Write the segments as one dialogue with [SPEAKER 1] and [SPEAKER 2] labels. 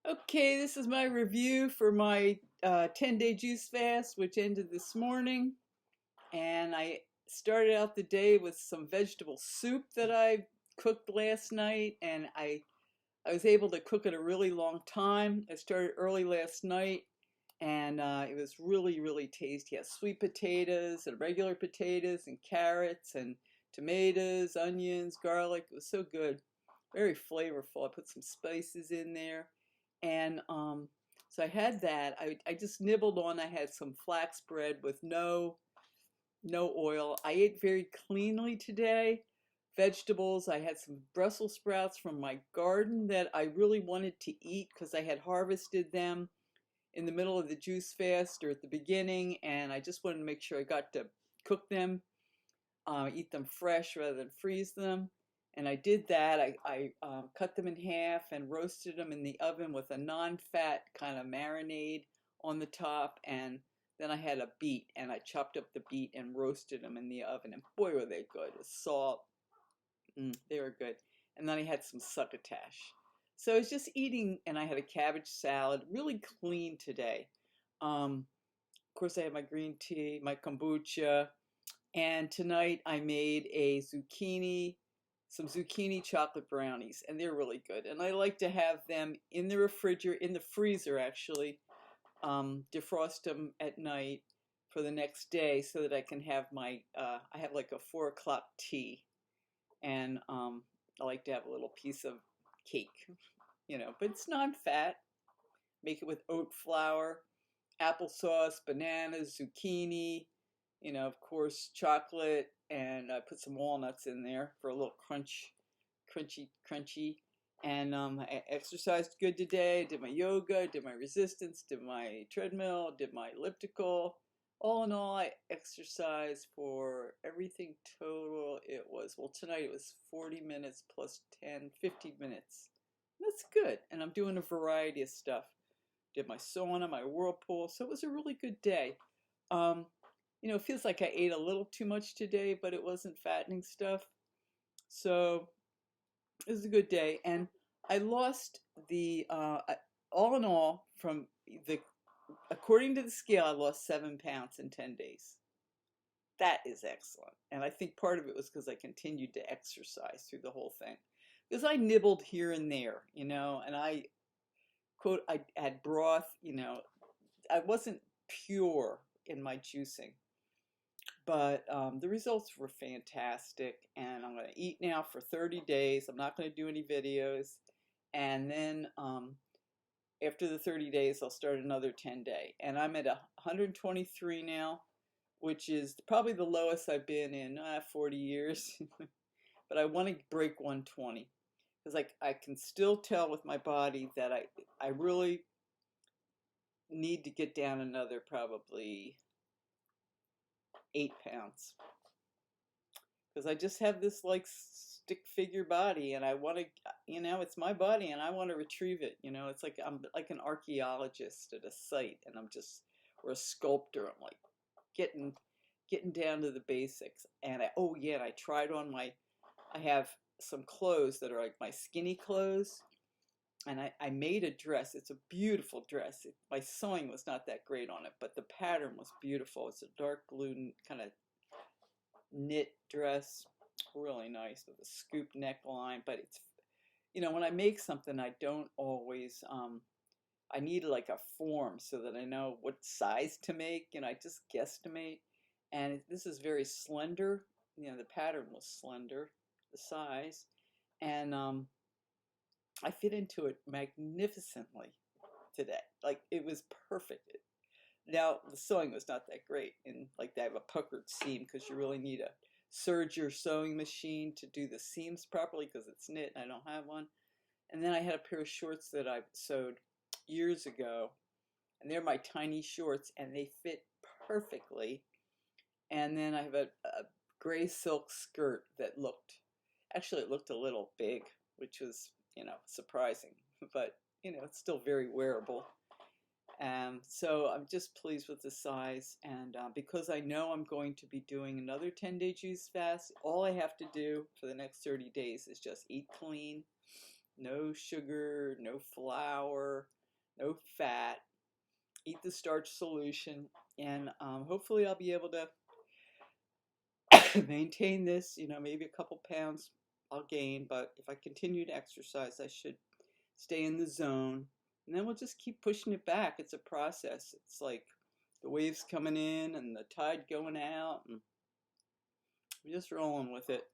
[SPEAKER 1] Okay, this is my review for my 10-day juice fast, which ended this morning. And I started out the day with some vegetable soup that I cooked last night, and I was able to cook it a really long time. I started early last night, and it was really, really tasty. It had sweet potatoes and regular potatoes and carrots and tomatoes, onions, garlic. It was so good, very flavorful. I put some spices in there, and so I had that. I just nibbled on. I had some flax bread with no oil. I ate very cleanly today. Vegetables. I had some Brussels sprouts from my garden that I really wanted to eat because I had harvested them in the middle of the juice fast or at the beginning, and I just wanted to make sure I got to cook them, eat them fresh rather than freeze them. And I did that. I cut them in half and roasted them in the oven with a non-fat kind of marinade on the top. And then I had a beet, and I chopped up the beet and roasted them in the oven. And boy, were they good. With salt, they were good. And then I had some succotash. So I was just eating, and I had a cabbage salad, really clean today. Of course, I had my green tea, my kombucha, and tonight I made some zucchini chocolate brownies, and they're really good. And I like to have them in the refrigerator, in the freezer actually, defrost them at night for the next day so that I can have I have like a 4 o'clock tea, and I like to have a little piece of cake, but it's non-fat. Make it with oat flour, applesauce, bananas, zucchini, of course, chocolate, and I put some walnuts in there for a little crunchy. And I exercised good today. Did my yoga, did my resistance, did my treadmill, did my elliptical. All in all, I exercised for everything total. Well, tonight it was 40 minutes plus 10, 50 minutes. That's good. And I'm doing a variety of stuff. Did my sauna, my whirlpool. So it was a really good day. Um, it feels like I ate a little too much today, but it wasn't fattening stuff. So it was a good day. And I lost all in all, according to the scale, I lost 7 pounds in 10 days. That is excellent. And I think part of it was because I continued to exercise through the whole thing. Because I nibbled here and there, and I had broth, I wasn't pure in my juicing. But the results were fantastic, and I'm going to eat now for 30 days. I'm not going to do any videos. And then after the 30 days, I'll start another 10-day. And I'm at 123 now, which is probably the lowest I've been in 40 years. But I want to break 120 because I can still tell with my body that I really need to get down another probably 8 pounds. Because I just have this like stick figure body, and I want to, it's my body, and I want to retrieve it. It's like I'm like an archaeologist at a site, and or a sculptor. I'm like getting down to the basics. And oh yeah, and I tried on I have some clothes that are like my skinny clothes, and I made a dress. It's a beautiful dress. My sewing was not that great on it, but the pattern was beautiful. It's a dark blue kind of knit dress, really nice with a scoop neckline. But it's, when I make something, I don't always, I need like a form so that I know what size to make. I just guesstimate. And this is very slender. The pattern was slender, the size. And I fit into it magnificently today. Like, it was perfect. Now, the sewing was not that great, and like they have a puckered seam because you really need a serger sewing machine to do the seams properly because it's knit and I don't have one. And then I had a pair of shorts that I sewed years ago, and they're my tiny shorts, and they fit perfectly. And then I have a gray silk skirt that it looked a little big, which was, surprising, but, it's still very wearable. So I'm just pleased with the size, and because I know I'm going to be doing another 10-day juice fast, all I have to do for the next 30 days is just eat clean, no sugar, no flour, no fat, eat the starch solution, and hopefully I'll be able to maintain this. Maybe a couple pounds I'll gain, but if I continue to exercise, I should stay in the zone. And then we'll just keep pushing it back. It's a process. It's like the waves coming in and the tide going out, and we're just rolling with it.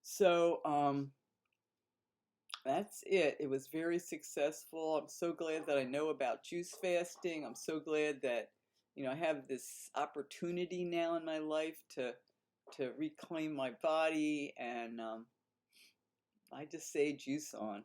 [SPEAKER 1] So that's it. It was very successful. I'm so glad that I know about juice fasting. I'm so glad that I have this opportunity now in my life to reclaim my body, and I just say juice on.